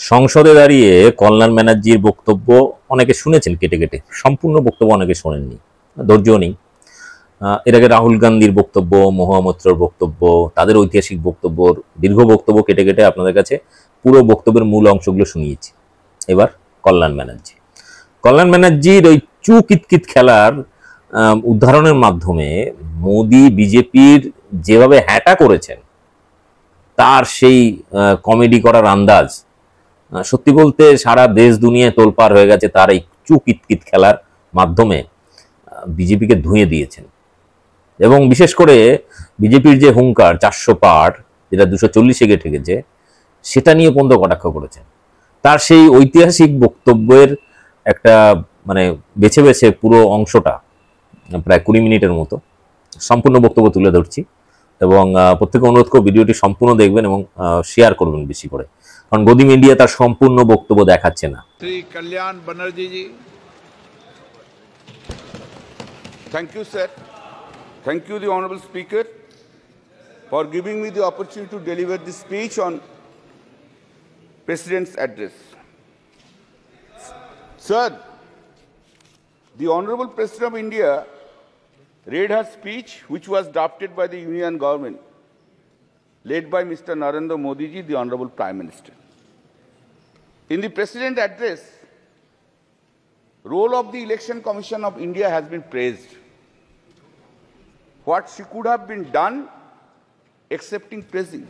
সংসদে দাঁড়িয়ে কল্যাণ ব্যানার্জির বক্তব্য অনেকে শুনেছেন কেটে কেটে, সম্পূর্ণ বক্তব্য অনেকে শোনেননি, ধৈর্য নেই। এর আগে রাহুল গান্ধীর বক্তব্য, মহুয়া মৈত্রর বক্তব্য, তাদের ঐতিহাসিক বক্তব্য, দীর্ঘ বক্তব্য কেটে কেটে আপনাদের কাছে পুরো বক্তব্যের মূল অংশগুলো শুনিয়েছি। এবার কল্যাণ ব্যানার্জির ওই চু কিতকিত খেলার উদাহরণের মাধ্যমে মোদি বিজেপির যেভাবে হ্যাটা করেছেন, তার সেই কমেডি করার আন্দাজ, সত্যি বলতে সারা দেশ দুনিয়ায় তোলপাড় হয়ে গেছে। তার এই চু কিতকিত খেলার মাধ্যমে বিজেপিকে ধুয়ে দিয়েছেন। এবং বিশেষ করে বিজেপির যে হুঙ্কার 400 পার, যেটা 240-এ গিয়ে ঠেকেছে, সেটা নিয়ে পর্যন্ত কটাক্ষ করেছেন। তার সেই ঐতিহাসিক বক্তব্যের একটা মানে বেছে বেছে পুরো অংশটা, প্রায় 20 মিনিটের মতো সম্পূর্ণ বক্তব্য তুলে ধরছি, এবং প্রত্যেকে অনুরোধ করে ভিডিওটি সম্পূর্ণ দেখবেন এবং শেয়ার করবেন বেশি করে, কারণ গদি মিডিয়া তার সম্পূর্ণ বক্তব্য দেখাচ্ছে না। Shri Kalyan Banerjee ji, thank you sir, thank you the honorable speaker for giving me the opportunity to deliver this speech on President's address. Sir, the Honorable President of India read her speech, which was drafted by the Union government, led by Mr. Narendra Modi ji, the Honorable Prime Minister. In the President address, role of the Election Commission of India has been praised. What she could have been done, excepting praising.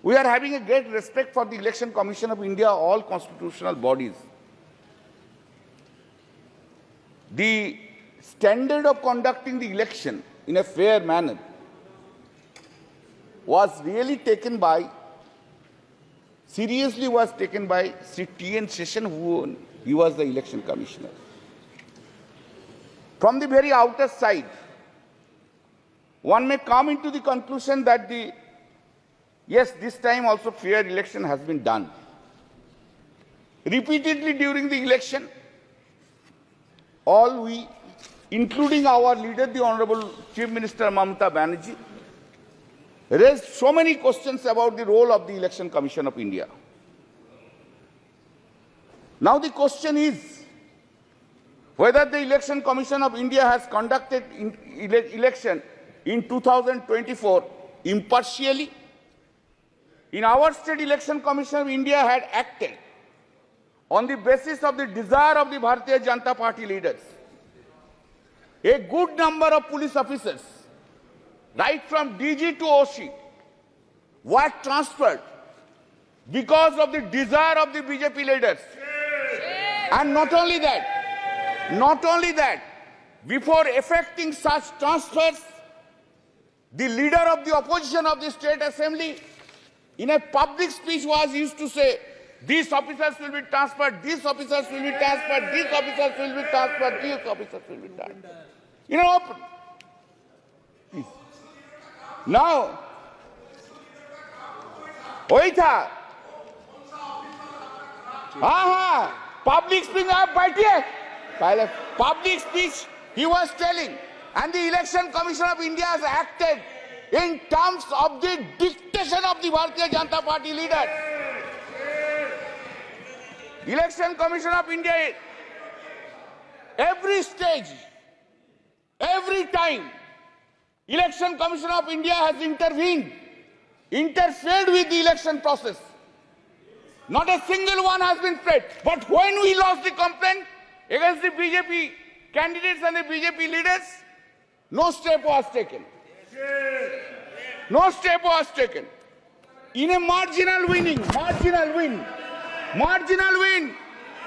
We are having a great respect for the Election Commission of India, all constitutional bodies. The standard of conducting the election in a fair manner was really taken by, seriously was taken by Sri T.N. Seshan, he was the election commissioner. From the very outer side, one may come into the conclusion that yes, this time also fair election has been done. Repeatedly during the election, all we, including our leader, the Honorable Chief Minister Mamata Banerjee, raised so many questions about the role of the Election Commission of India. Now the question is whether the Election Commission of India has conducted election in 2024 impartially. In our state, Election Commission of India had acted on the basis of the desire of the Bharatiya Janata Party leaders. A good number of police officers, right from DG to OC, were transferred because of the desire of the BJP leaders. And not only that, before effecting such transfers, the leader of the opposition of the state assembly, in a public speech, was used to say, these officers will be transferred, these officers will be transferred, these officers will be transferred, these officers will be transferred. You know, please. Now, Oita, public speech, public speech, he was telling, and the Election Commission of India has acted in terms of the dictation of the Bharatiya Janata Party leaders. Election Commission of India, every stage, every time, Election Commission of India has intervened, interfered with the election process. Not a single one has been paid. But when we lost the complaint against the BJP candidates and the BJP leaders, no step was taken. No step was taken. In a marginal win,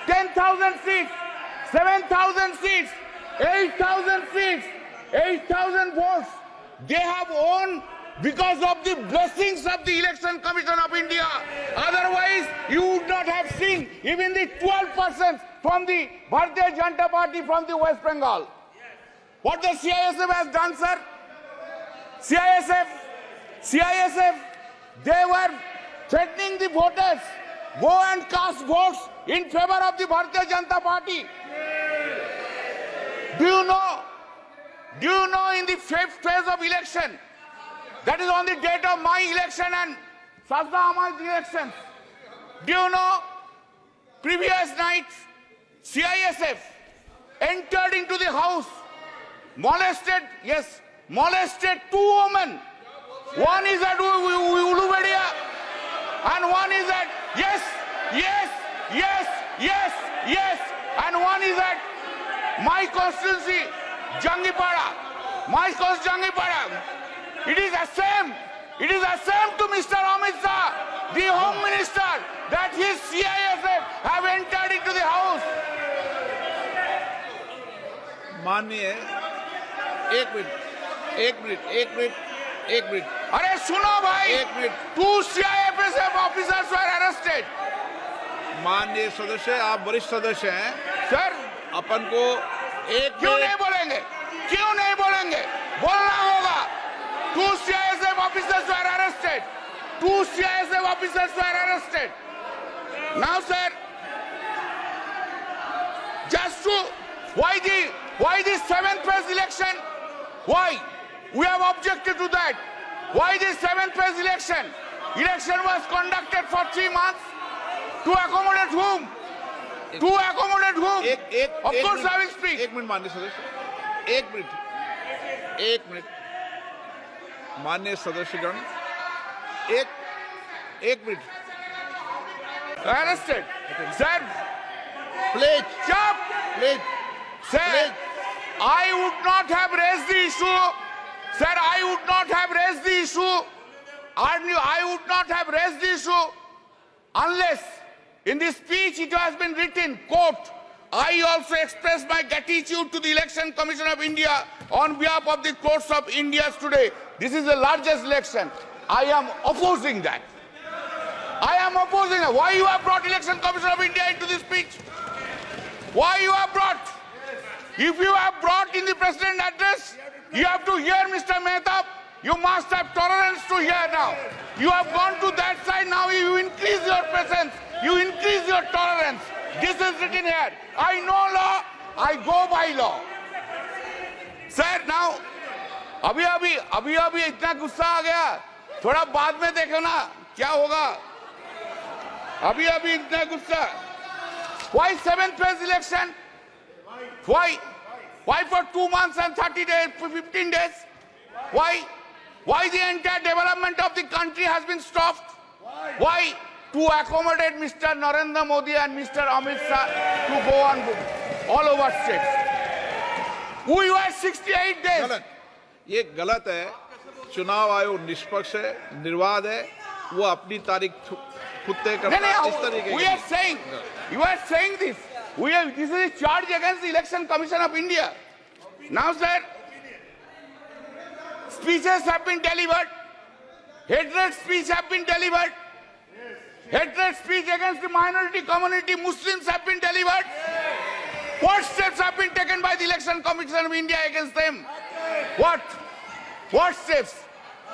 10,000 seats, 7,000 seats, 8,000 seats, 8,000 votes, they have won because of the blessings of the Election Commission of India. Otherwise, you would not have seen even the 12% from the Bharatiya Janata Party from the West Bengal. What the CISF has done, sir? CISF, they were threatening the voters, go and cast votes in favor of the Bharatiya Janata Party. Do you know in the fifth phase of election, that is on the date of my election and Sajda Amal's election, Do you know? Previous night, CISF entered into the house, molested two women. One is at Ulubedia, and one is at yes, and one is at my constituency, Jangipara. It is the same to Mr. Amit Shah, the Home Minister, that his CISF have entered into the house. माननीय एक minute अरे सुनो भाई, एक minute. 2 CISF officers were arrested. माननीय सदस्य, आप वरिष्ठ सदस्य हैं सर, अपन को एक क्यों नहीं बोलेंगे? बोलना होगा. 2 CISF officers were arrested. Now, sir, just to why the 7th phase election? Why? We have objected to that. Why the 7th phase election? Election was conducted for 3 months. To accommodate whom? Of course I will speak. एक minute माननीय सदस्य, एक minute माननीय सदस्यगण, एक minute Arrested. Sir, please stop. Sir, I would not have raised the issue. Sir, I would not have raised the issue. I would not have raised the issue unless in this speech it has been written, quote, I also express my gratitude to the Election Commission of India on behalf of the courts of India today. This is the largest election. I am opposing that. Why you have brought Election Commission of India into this speech? Why you have brought? If you have brought in the President address, you have to hear Mr. Mehtab. You must have tolerance to hear now. You have gone to that side, now you increase your presence. You increase your tolerance. This is written here. I know law, I go by law. Sir, now, अभी इतना गुस्सा आ गया, थोड़ा बाद में देखो ना क्या होगा. अभी इतना गुस्सा. Why 7th phase election? Why for 2 months and 30 days, 15 days? Why the entire development of the country has been stopped? Why? To accommodate Mr. Narendra Modi and Mr. Amit Shah to go on all over states. We were 68 days. ये गलत है. चुनाव आयोग निष्पक्ष है, निर्वाध है, वो अपनी तारीख खुद तय करता है. इस तरीके you are saying this. This is a charge against the Election Commission of India. Now, sir, speeches have been delivered. Hatred speech have been delivered. Hatred speech against the minority community, Muslims have been delivered. What steps have been taken by the Election Commission of India against them? What steps?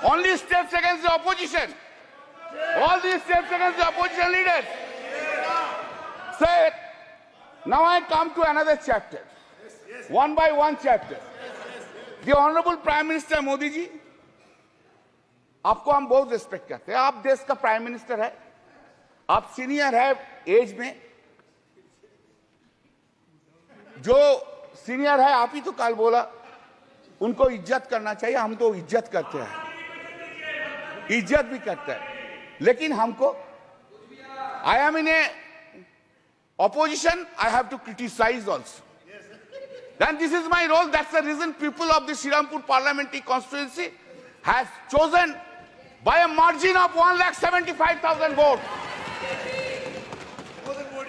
Only steps against the opposition. All these steps against the opposition leaders. Sir, now I come to another chapter. One by one chapter. The Honorable Prime Minister Modi ji, आपको हम बहुत respect करते हैं. आप देश का prime minister है, आप सीनियर है एज में. जो सीनियर है, आप ही तो कल बोला उनको इज्जत करना चाहिए. हम तो इज्जत करते हैं, इज्जत भी करते हैं, लेकिन हमको I am in a opposition, I have to criticize also. Then this is my role. That's the reason people of the Srirampur parliamentary constituency has chosen by a margin of 1,75,000 votes.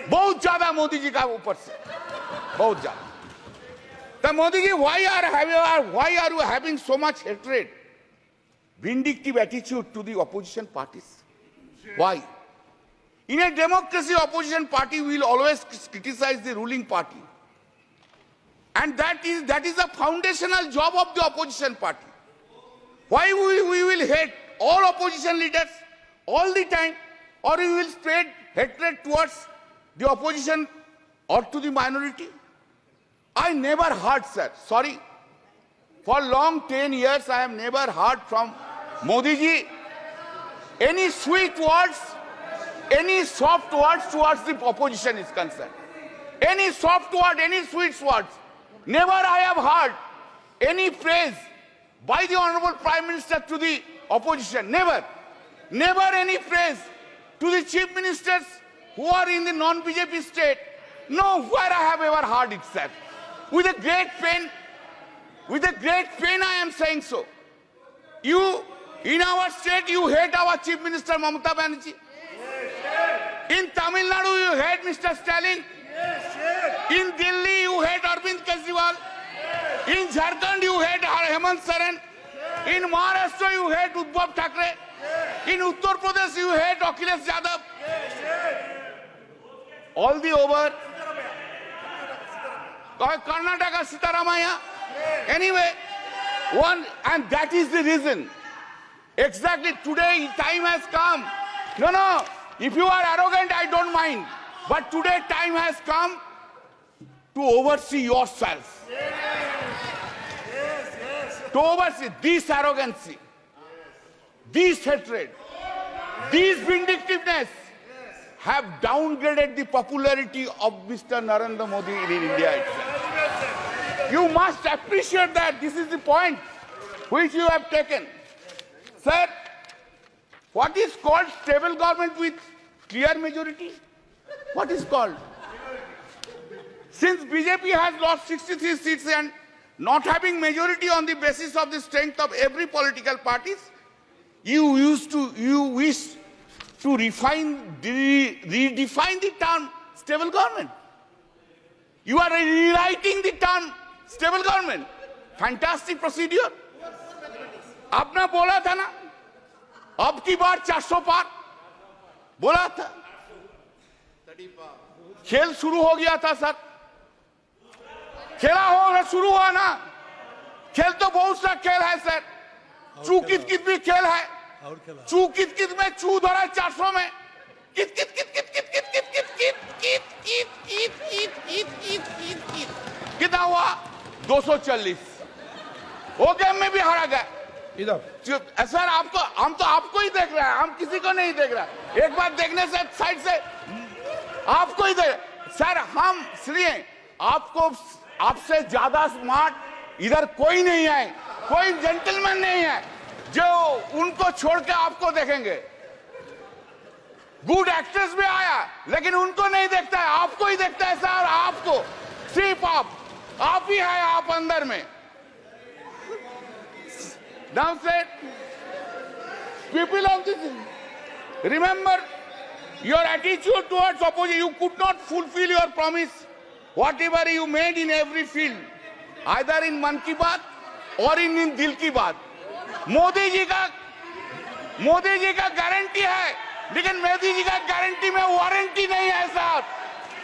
बहुत ज्यादा मोदी जी का ऊपर से, बहुत ज्यादा. तो Modi ji, why are you having so much hatred, vindictive attitude to the opposition parties? Why? In a democracy, opposition party will always criticize the ruling party. And that is the foundational job of the opposition party. Why we will hate all opposition leaders all the time, or we will spread hatred towards the opposition or to the minority? I never heard, sir, sorry, for long 10 years I have never heard from Modi ji any sweet words, any soft words towards the opposition is concerned. Any soft word, any sweet words. Never I have heard any praise by the Honorable Prime Minister to the opposition. Never. Never any praise to the chief ministers who are in the non-BJP state. Nowhere I have ever heard it said. With a great pain I am saying so. You, in our state, you hate our Chief Minister Mamata Banerjee. In Tamil Nadu, you hate Mr. Stalin. In Delhi, you hate Arvind Kejriwal. In Jharkhand, you hate Hemant Soren. In Maharashtra, you hate Uddhav Thackeray. In Uttar Pradesh, you hate Akhilesh Yadav. All the over. Karnataka, Sitaramaya. Anyway, and that is the reason. Exactly today, time has come. No, if you are arrogant, I don't mind. But today, time has come to oversee yourself. To oversee this arrogancy, this hatred, this vindictiveness have downgraded the popularity of Mr. Narendra Modi in India itself. You must appreciate that. This is the point which you have taken. Sir, what is called stable government with clear majority? What is called? Since BJP has lost 63 seats and not having majority on the basis of the strength of every political parties, you wish to redefine the term stable government. You are rewriting the term stable government. Fantastic procedure. आपने बोला था ना, अब की बार 400 पार बोला था, खेल शुरू हो गया था सर, खेला हो शुरू हुआ ना, खेल तो बहुत सा खेल है सर, चू कित कित भी खेल है, चू कित कित में चू धरा 400 में, कित कित कित कित कित कित कित कित कित कित कित कित कित कित कित कित कितना हुआ 240, वो गेम में भी हारा गया। इधर सर आपको, हम तो आपको ही देख रहे हैं, हम किसी को नहीं देख रहा। एक बार देखने से साइड से आपको ही देख सर, हम इसलिए आपको, आपसे ज्यादा स्मार्ट इधर कोई नहीं है, कोई जेंटलमैन नहीं है जो उनको छोड़ के आपको देखेंगे। गुड एक्ट्रेस भी आया लेकिन उनको नहीं देखता है, आपको ही देखता है सर। आपको सिर्फ आप ही है, आप अंदर में। Now said, people of this, remember your attitude towards opposition. You could not fulfill your promise, whatever you made in every field, either in Mann Ki Baat or in Dil Ki Baat. Modi ji का guarantee है, लेकिन मोदी जी का guarantee में warranty नहीं है साहब।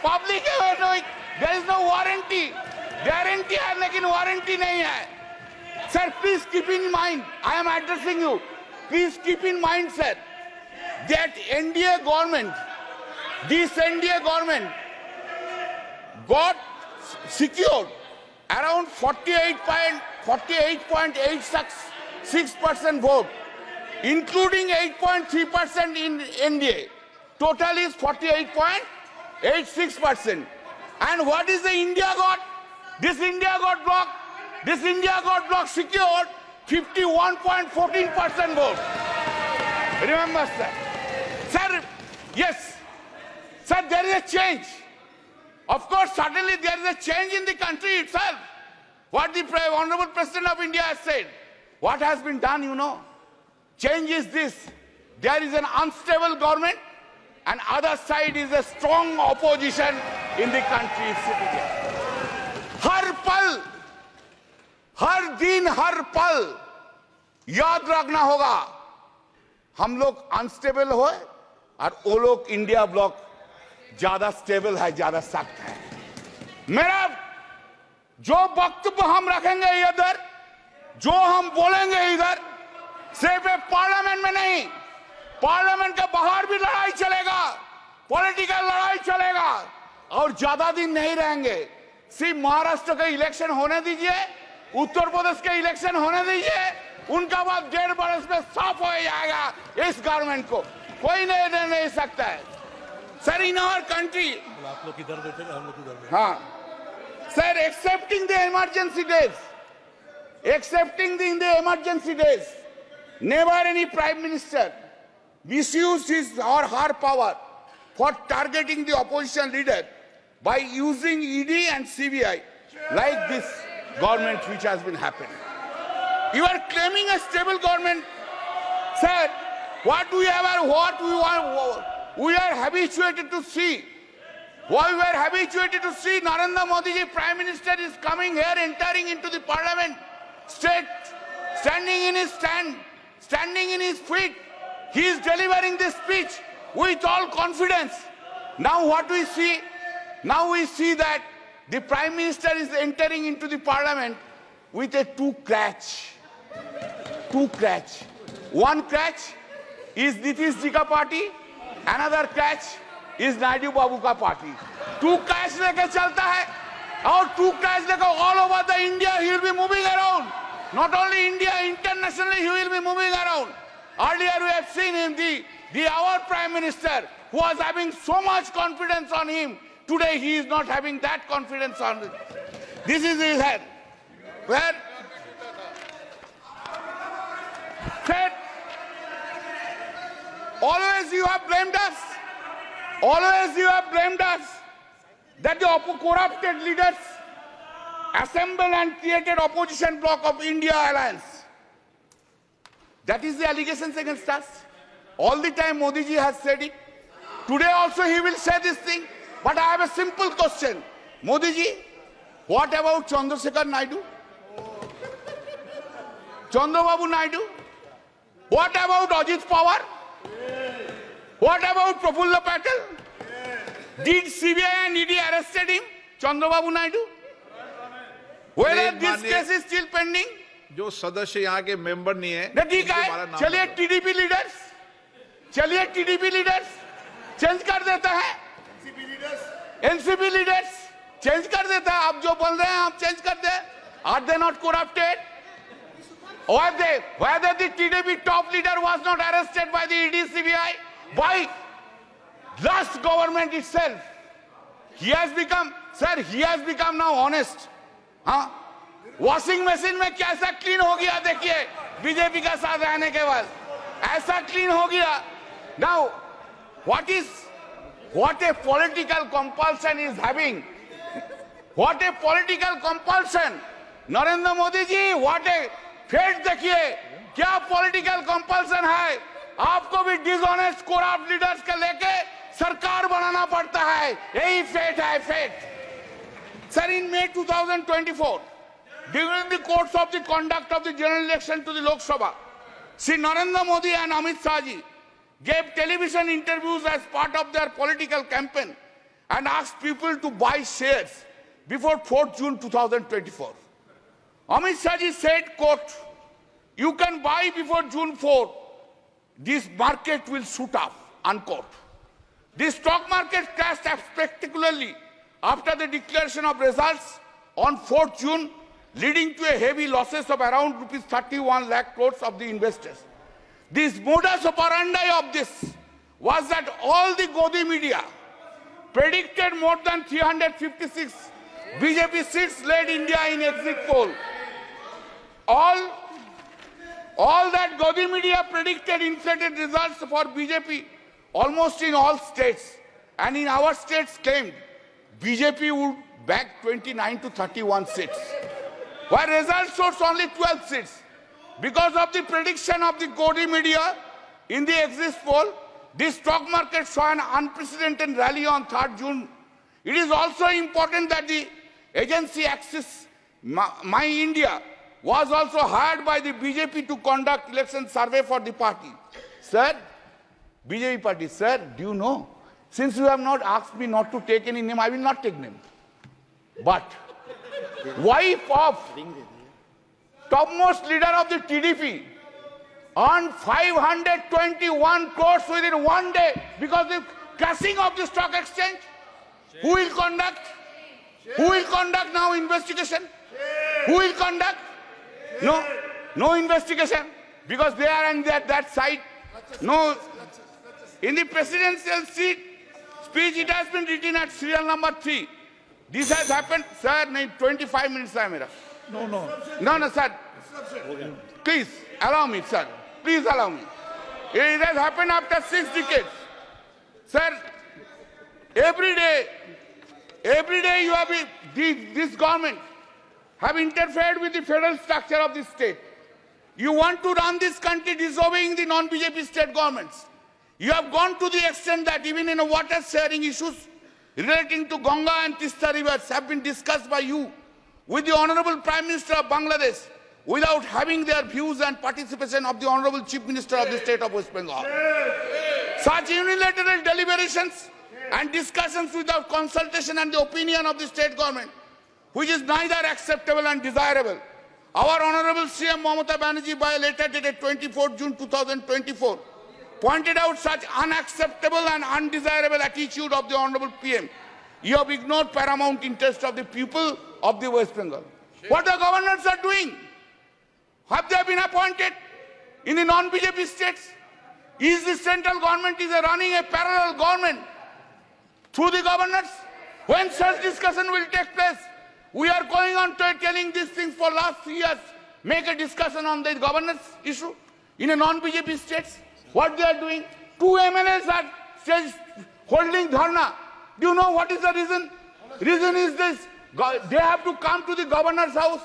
Public there is no warranty, guarantee है लेकिन वारंटी नहीं है। Sir, please keep in mind, I am addressing you, please keep in mind, sir, that NDA government, this NDA government got secured around 48.86% vote, including 8.3% in NDA. Total is 48.86%. And what is the India got? This India got blocked. This India got blocked secured 51.14% vote. Remember, sir. Sir, yes. Sir, there is a change. Of course, suddenly there is a change in the country itself. What the Honorable President of India has said. What has been done, you know. Change is this. There is an unstable government and other side is a strong opposition in the country sitting here. हर पल, हर दिन, हर पल याद रखना होगा, हम लोग unstable हो और वो लोग इंडिया ब्लॉक ज्यादा स्टेबल है, ज्यादा सख्त है। मेरा जो वक्तव्य हम रखेंगे इधर, जो हम बोलेंगे इधर, सिर्फ पार्लियामेंट में नहीं, पार्लियामेंट के बाहर भी लड़ाई चलेगा, पॉलिटिकल लड़ाई चलेगा और ज्यादा दिन नहीं रहेंगे। सिर्फ महाराष्ट्र के इलेक्शन होने दीजिए, उत्तर प्रदेश के इलेक्शन होने दीजिए, उनका बाद 1.5 बरस में साफ हो जाएगा। इस गवर्नमेंट को कोई नहीं सकता है। Sir, in our country, आप लोग किधर बैठेंगे हम लोग किधर बैठेंगे हाँ, sir, excepting the emergency days, in the emergency days, never any prime minister misused his or her power for targeting the opposition leader by using ED and CBI like this government which has been happening. You are claiming a stable government, sir. What we have, what we want, we are habituated to see. What we are habituated to see, Narendra Modi ji, Prime Minister, is coming here, entering into the Parliament, standing in his feet. He is delivering this speech with all confidence. Now what we see? Now we see that the Prime Minister is entering into the Parliament with a two crutch. One crutch is Nitish ji ka party, another crutch is Naidu Babu ka party. Two crutch leke chalta hai, और two crutch leke all over the India he will be moving around. Not only India, internationally he will be moving around. Earlier we have seen him, our Prime Minister, who was having so much confidence on him. Today he is not having that confidence on him. This is his head. Where? Said, always you have blamed us. Always you have blamed us that the corrupted leaders assembled and created opposition bloc of India Alliance. That is the allegations against us. All the time Modi ji has said it. Today also he will say this thing. But I have a simple question. Modi ji, what about Chandrasekhar Naidu? Chandrababu Naidu? What about Ajit Pawar? What about Prafulla Patel? Did CBI and ED arrested him? Chandrababu Naidu? Whether this case is still pending? जो सदस्य यहाँ के member नहीं है, ठीक है, चलिए TDP leaders change कर देता है, एनसीपी लीडर्स चेंज कर देता है. आप जो बोल रहे हैं आप चेंज कर दे. Are they not corrupted? Whether the TDP top leader was not arrested by the ED CBI, by last government itself. He has become now honest. हाँ? वॉशिंग मशीन में कैसा क्लीन हो गया देखिए बीजेपी का साथ रहने के बाद ऐसा क्लीन हो गया. Now what a political compulsion is having. What a political compulsion. Narendra Modi ji, what a fate देखिए क्या political compulsion है. आपको भी डिसऑनेस्ट corrupt लीडर्स के लेके सरकार बनाना पड़ता है. यही फेट है, fate. Sir, in May 2024, during the course of the conduct of the general election to the Lok Sabha, Shri Narendra Modi and Amit Shah ji gave television interviews as part of their political campaign and asked people to buy shares before 4th June 2024. Amit Shah ji said, quote, "You can buy before June 4. This market will shoot up," unquote. The stock market crashed spectacularly after the declaration of results on 4th June, leading to a heavy losses of around rupees 31 lakh crores of the investors. This modus operandi of this was that all the Godi media predicted more than 356 BJP seats led India in exit poll. All that Godi media predicted inflated results for BJP almost in all states, and in our states claimed BJP would bag 29 to 31 seats, while results showed only 12 seats. Because of the prediction of the Godi media in the exit poll, the stock market saw an unprecedented rally on 3rd June. It is also important that the agency Axis My India was also hired by the BJP to conduct election survey for the party. Sir, BJP party, sir, do you know? Since you have not asked me not to take any name, I will not take name. But wife of topmost leader of the TDP earned 521 crores within one day because of the crashing of the stock exchange. Who will conduct? Who will conduct now investigation? Who will conduct? No investigation, because they are on that side. No, in the presidential seat, speech, it has been written at serial number 3. This has happened, sir. 25 minutes है मेरा. No, sir. Please allow me, sir. Please allow me. It has happened after 6 decades, sir. Every day you have this government have interfered with the federal structure of the state. You want to run this country disobeying the non-BJP state governments. You have gone to the extent that even in a water sharing issues relating to Ganga and Tista rivers have been discussed by you with the Honorable Prime Minister of Bangladesh without having their views and participation of the Honorable Chief Minister of the state of West Bengal. Such unilateral deliberations and discussions without consultation and the opinion of the state government, which is neither acceptable and desirable. Our Honorable CM Mamata Banerjee, by a letter dated 24 June 2024, pointed out such unacceptable and undesirable attitude of the Honorable PM. You have ignored paramount interest of the people of the West Bengal. What the governors are doing? Have they been appointed in the non-BJP states? Is the central government running a parallel government through the governors? When such discussion will take place? We are going on to telling these things for last 3 years. Make a discussion on the governance issue in a non-BJP states. What they are doing? 2 MLAs are holding dharna. Do you know what is the reason? Reason is this. They have to come to the governor's house.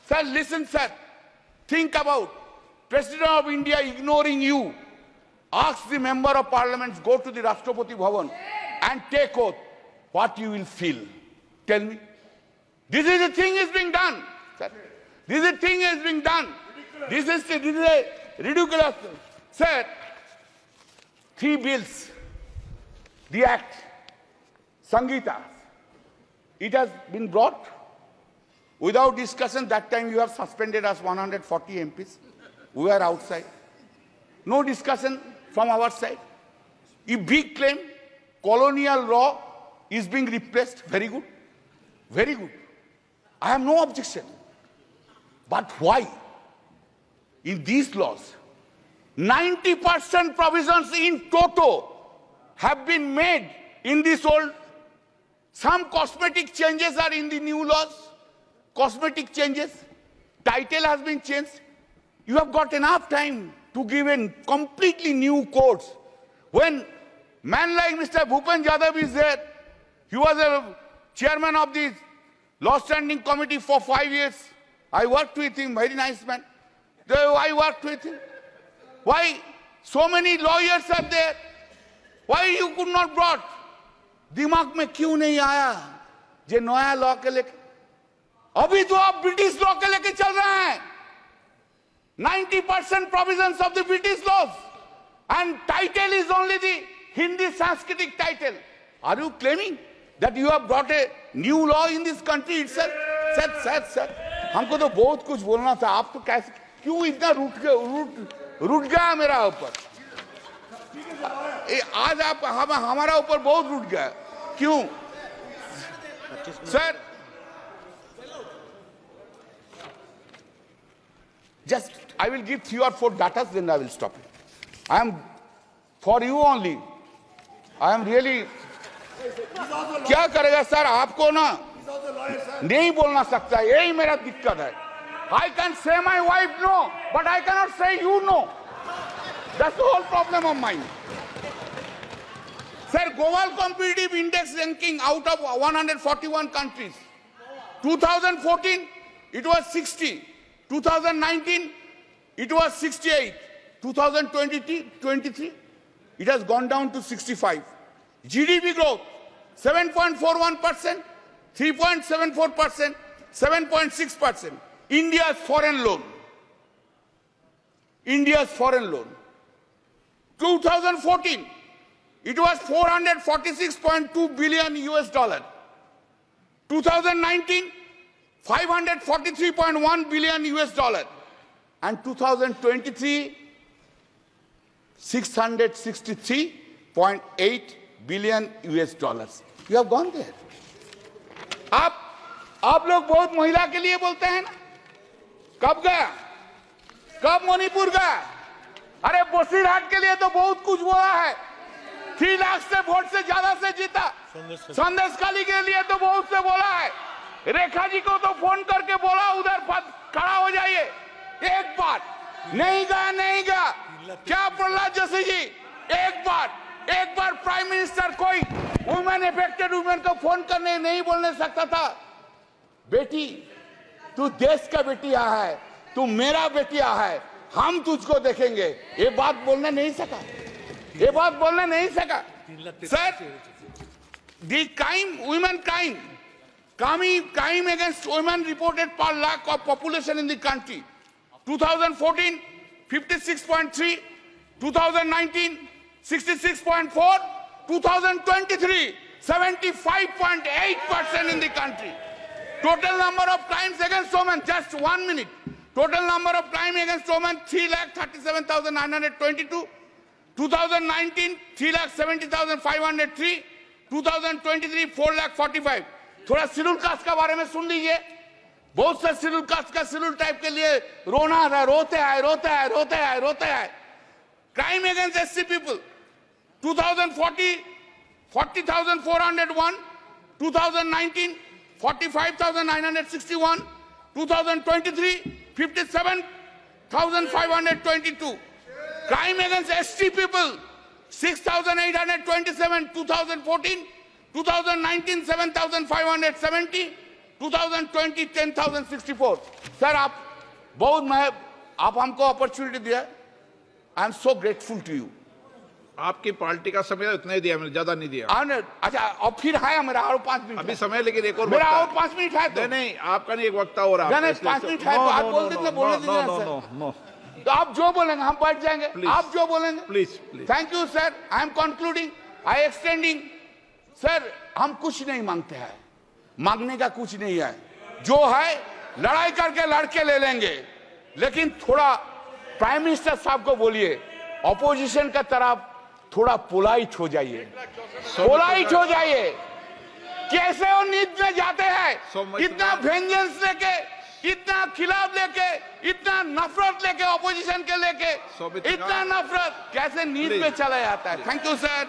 Sir, listen, sir. Think about President of India ignoring you. Ask the member of parliament, go to the Rashtrapati Bhavan and take oath. What you will feel. Tell me. This is the thing is being done. Sir. This is the thing is being done. This is a ridiculous. Sir, 3 bills. The act. Sangeeta. It has been brought without discussion. That time you have suspended us 140 MPs. We were outside. No discussion from our side. A big claim, colonial law is being replaced. Very good. Very good. I have no objection. But why? In these laws, 90% provisions in toto have been made in this old. Some cosmetic changes are in the new laws. Cosmetic changes. Title has been changed. You have got enough time to give in completely new codes. When man like Mr. Bhupen Yadav is there, he was a chairman of the Law Standing Committee for 5 years. I worked with him, very nice man. I worked with him. Why so many lawyers are there? Why you could not brought? दिमाग में क्यों नहीं आया जे नया law के लेके? अभी तो आप ब्रिटिश लॉ के लेके चल रहे हैं. 90% provisions of the British laws and title is only the Hindi Sanskritic title. Are you claiming that you have brought a new law in this country itself? Sir हमको तो बहुत कुछ बोलना था. आप तो कैसे क्यों इतना रूठ गया मेरा ऊपर? आज आप हमारा ऊपर बहुत रूठ गया. क्यों? Sir, just I will give 3 or 4 data, then I will stop it. I am for you only. I am really. क्या करेगा सर? आपको ना नहीं बोलना सकता. यही मेरा दिक्कत है. I can say my wife no, but I cannot say you no. That's the whole problem of mine. Sir, Global Competitive Index ranking out of 141 countries. 2014, it was 60. 2019, it was 68. 2023, it has gone down to 65. GDP growth, 7.41%, 3.74%, 7.6%. India's foreign loan. 2014, it was 446.2 billion US dollar. 2019, 543.1 billion US dollar. And 2023, 663.8 billion US dollars. You have gone there. आप लोग बहुत महिला के लिए बोलते हैं ना? कब गया? कब मणिपुर गया? अरे बसीरहाट के लिए तो बहुत कुछ बोला है. 3 लाख से वोट से ज्यादा से जीता। संदेश खाली के लिए तो बहुत से बोला है, रेखा जी को तो फोन करके बोला उधर खड़ा हो जाइए, एक बार नहीं गया। क्या प्रहलाद जोशी जी, एक बार प्राइम मिनिस्टर कोई वुमेन अफेक्टेड वुमेन को फोन करने नहीं बोलने सकता था? बेटी तू देश का बेटिया है, तू मेरा बेटिया है, हम तुझको देखेंगे, ये बात बोलने नहीं सका। Sir, the crime against women reported per lakh of population in the country. 2014, 56.3, 2019, 66.4, 2023, 75.8% in the country. Total number of crimes against women, just 1 minute. Total number of crimes against women, 3,37,922. 2019, 3,70,503. 2023, 4,45,000. थोड़ा शेड्यूल कास्ट का बारे में सुन लीजिए। बहुत से schedule caste का schedule type के लिए रोते हैं। Crime against SC people 2040, 40,401. 2019, 45,961. 2023, 57,522. Crime against ST people 6,827. 2014, 2019, 7,570. 2020, 10,064. Sir आप हमको अपॉर्चुनिटी दिया, I am so grateful to you. आपकी पार्टी का समय इतना ही दिया, मैंने ज्यादा नहीं दिया। अच्छा, और फिर है मेरा और 5 मिनट अभी समय, लेकिन एक और मेरा और 5 मिनट है तो नहीं, आपका नहीं, एक वक्ता और आप 5 मिनट है तो आप बोल दीजिए, बोलने दीजिए सर। तो आप जो बोलेंगे हम बैठ जाएंगे, आप जो बोलेंगे। Please. Thank you sir, I am concluding, I extending. Sir हम कुछ नहीं मांगते हैं, मांगने का कुछ नहीं है, जो है लड़ाई करके लड़के ले लेंगे, लेकिन थोड़ा प्राइम मिनिस्टर साहब को बोलिए ऑपोजिशन का तरफ थोड़ा पोलाइट हो जाइए। कैसे वो नींद में जाते हैं, इतना वेंजेंस लेके, इतना खिलाफ लेके, इतना नफरत लेके, ऑपोजिशन के लेके इतना नफरत कैसे नींद में चला जाता है। Thank you sir.